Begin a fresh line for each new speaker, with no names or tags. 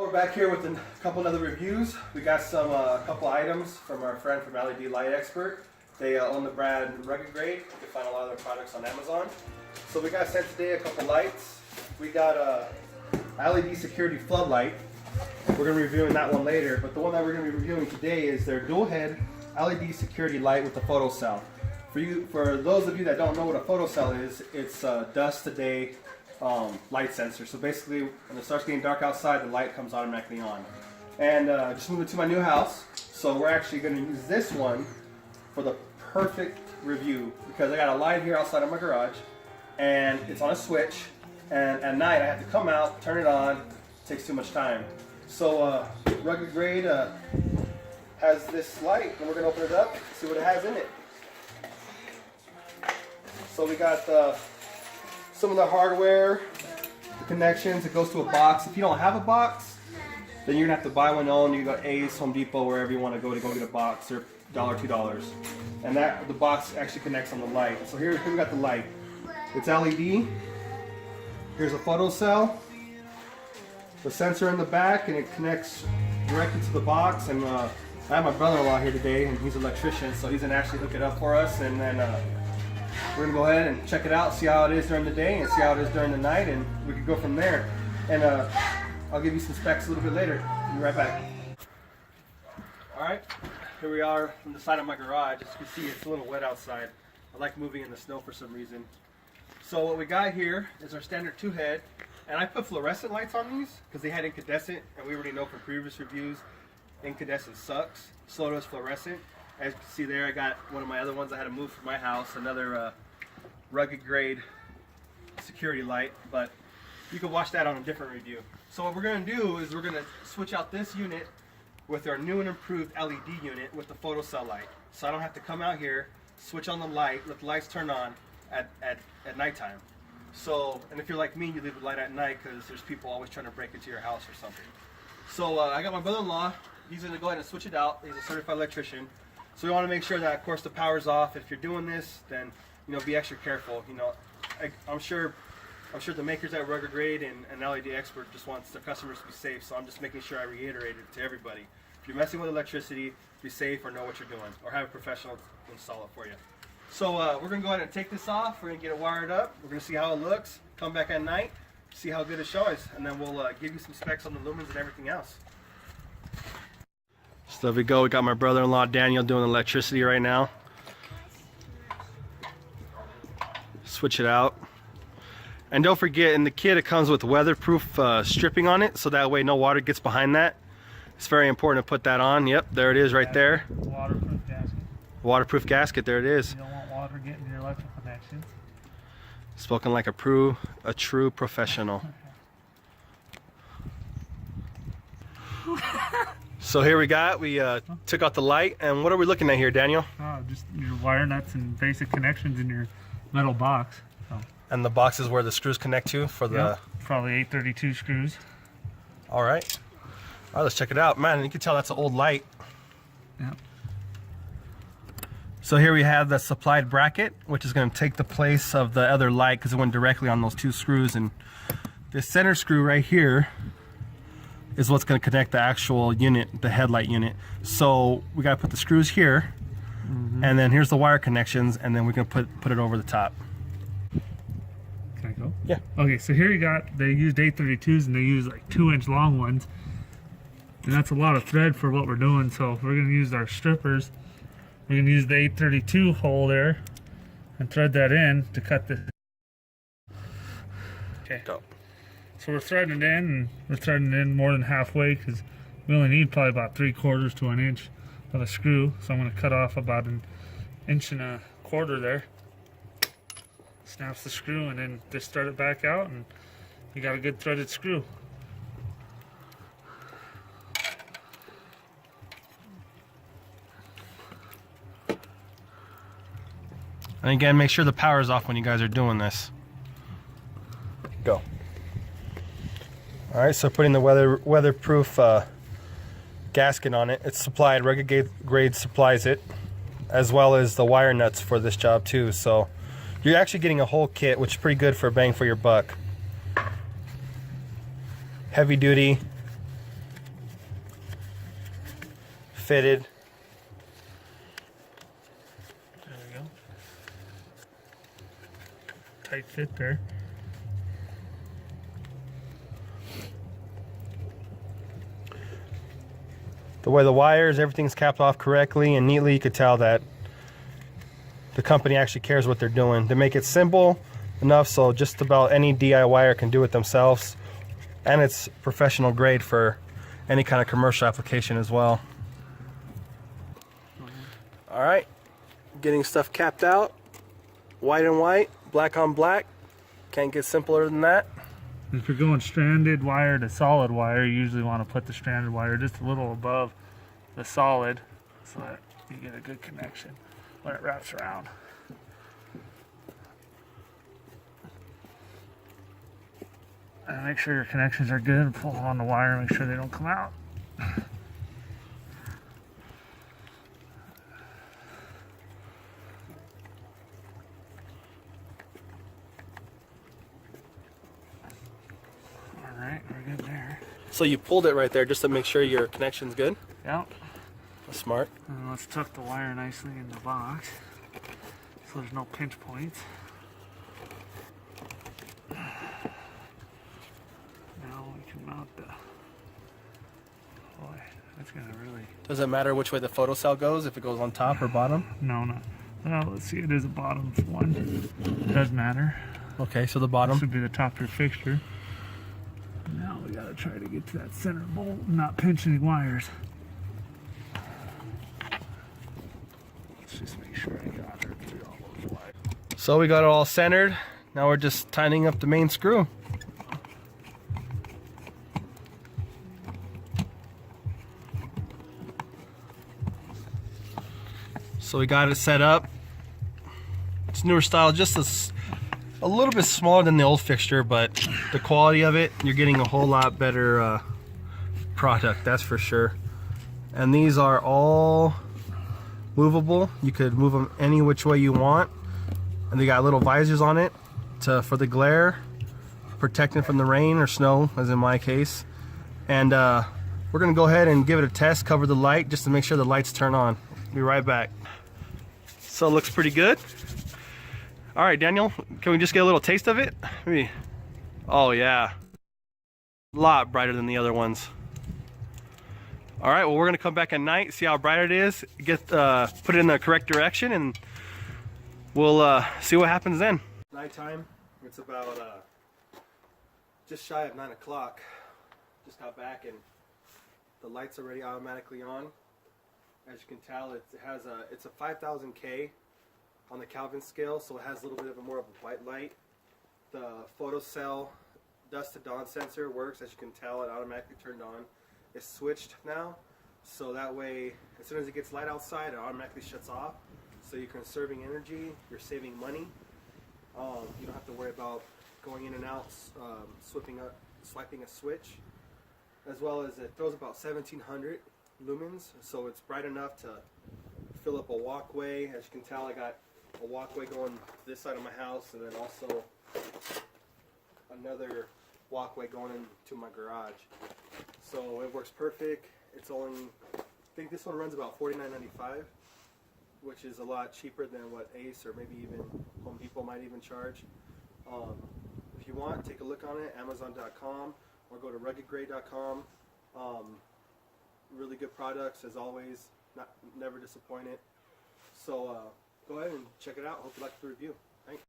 we're back here with a couple other reviews. We got some couple items from our friend from LED Light Expert. They own the brand Rugged Grade. You can find a lot of their products on Amazon. So we got sent today a couple lights. We got a LED security floodlight. We're going to be reviewing that one later, but the one that we're going to be reviewing today is their dual head LED security light with the photocell. For those of you that don't know what a photocell is, it's a dusk to day light sensor. So basically, when it starts getting dark outside, the light comes automatically on. And just moved to my new house, so we're actually going to use this one for the perfect review because I got a light here outside of my garage, and it's on a switch. And at night, I have to come out, turn it on. It takes too much time. So Rugged Grade has this light, and we're going to open it up, see what it has in it. So we got some of the hardware, the connections. It goes to a box. If you don't have a box, then you're gonna have to buy one own. You got Ace, Home Depot, wherever you want to go get a box. They're $1, $2, and the box actually connects on the light. So here we got the light. It's LED. Here's a photocell. The sensor in the back, and it connects directly to the box. And I have my brother-in-law here today, and he's an electrician, so he's gonna actually hook it up for us, and then we're gonna go ahead and check it out, see how it is during the day and see how it is during the night, and we can go from there. And I'll give you some specs a little bit later. I'll be right back. All right, here we are on the side of my garage. As you can see, it's a little wet outside. I like moving in the snow for some reason. So what we got here is our standard 2-head, and I put fluorescent lights on these because they had incandescent, and we already know from previous reviews, incandescent sucks. So does fluorescent. As you can see there, I got one of my other ones I had to move from my house, another Rugged Grade security light, but you can watch that on a different review. So what we're going to do is we're going to switch out this unit with our new and improved LED unit with the photocell light. So I don't have to come out here, switch on the light, let the lights turn on at nighttime. So, and if you're like me, you leave the light at night because there's people always trying to break into your house or something. So I got my brother-in-law. He's going to go ahead and switch it out. He's a certified electrician. So we want to make sure that, of course, the power's off. If you're doing this, then be extra careful. I'm sure the makers at Rugged Grade and LED Expert just wants their customers to be safe. So I'm just making sure I reiterate it to everybody. If you're messing with electricity, be safe or know what you're doing, or have a professional install it for you. So we're gonna go ahead and take this off. We're gonna get it wired up. We're gonna see how it looks. Come back at night, see how good it shows, and then we'll give you some specs on the lumens and everything else. So there we go. We got my brother-in-law Daniel doing electricity right now. Switch it out. And don't forget, in the kit it comes with weatherproof stripping on it, so that way no water gets behind that. It's very important to put that on. Yep, there it is right there.
Waterproof gasket.
Waterproof gasket, there it is.
You don't want water getting to your electrical connections.
Spoken like a true professional. So here we took out the light, and what are we looking at here, Daniel?
Just your wire nuts and basic connections in your metal box.
And the box is where the screws connect to for the...
Yep, probably 832 screws.
All right, let's check it out. Man, you can tell that's an old light.
Yep.
So here we have the supplied bracket, which is going to take the place of the other light because it went directly on those 2 screws. And this center screw right here is what's going to connect the actual unit, the headlight unit. So we got to put the screws here, and then here's the wire connections, and then we can put it over the top.
Can I go?
Yeah.
Okay, so here they used 832s, and they used like 2-inch long ones, and that's a lot of thread for what we're doing. So we're going to use our strippers. We're going to use the 832 hole there and thread that in to cut this. Okay.
Go.
So we're threading it in, and we're threading it in more than halfway because we only need probably about 3/4 to an inch of a screw. So I'm going to cut off about 1.25 inches there. Snaps the screw, and then just thread it back out, and you got a good threaded screw.
And again, make sure the power is off when you guys are doing this. Go. All right, so putting the weatherproof gasket on it. It's supplied, Rugged Grade supplies it, as well as the wire nuts for this job too. So you're actually getting a whole kit, which is pretty good for bang for your buck. Heavy duty, fitted.
There we go. Tight fit there.
The way the wires, everything's capped off correctly and neatly. You could tell that the company actually cares what they're doing. They make it simple enough so just about any DIYer can do it themselves. And it's professional grade for any kind of commercial application as well. All right, getting stuff capped out. White and white, black on black. Can't get simpler than that.
If you're going stranded wire to solid wire, you usually want to put the stranded wire just a little above the solid so that you get a good connection when it wraps around. And make sure your connections are good and pull on the wire and make sure they don't come out. Alright, we're good there.
So you pulled it right there just to make sure your connection's good?
Yep.
That's smart.
And let's tuck the wire nicely in the box so there's no pinch points. Now we can mount the... Boy, that's gonna really...
Does it matter which way the photo cell goes, if it goes on top or bottom?
No, no. Well, let's see, it is a bottom one. It does matter.
Okay, so the
This
bottom.
would be the top of your fixture. Now we gotta try to get to that center bolt and not pinch any wires. Let's just make sure I got her through all those wires.
So we got it all centered. Now we're just tightening up the main screw. So we got it set up. It's newer style, just a little bit smaller than the old fixture, but the quality of it, you're getting a whole lot better product, that's for sure. And these are all movable. You could move them any which way you want. And they got little visors on it for the glare, protecting from the rain or snow, as in my case. And we're gonna go ahead and give it a test, cover the light, just to make sure the lights turn on. Be right back. So it looks pretty good. All right, Daniel, can we just get a little taste of it? Maybe. Oh yeah, a lot brighter than the other ones. All right, well, we're gonna come back at night, see how bright it is, put it in the correct direction, and we'll see what happens then. Nighttime, it's about just shy of 9 o'clock. Just got back and the light's already automatically on. As you can tell, it's a 5000 K on the Kelvin scale, so it has a little bit of more of a white light. The photocell dusk to dawn sensor works. As you can tell, it automatically turned on. It's switched now, so that way as soon as it gets light outside, it automatically shuts off. So you're conserving energy, you're saving money. You don't have to worry about going in and out, swiping a switch. As well as it throws about 1700 lumens, so it's bright enough to fill up a walkway. As you can tell, I got a walkway going this side of my house, and then also another walkway going into my garage. So it works perfect. It's only, I think this one runs about $49.95, which is a lot cheaper than what Ace or maybe even Home Depot might even charge. If you want, take a look on it, Amazon.com or go to ruggedgrade.com. Really good products as always, never disappointed. So go ahead and check it out. Hope you like the review. Thanks.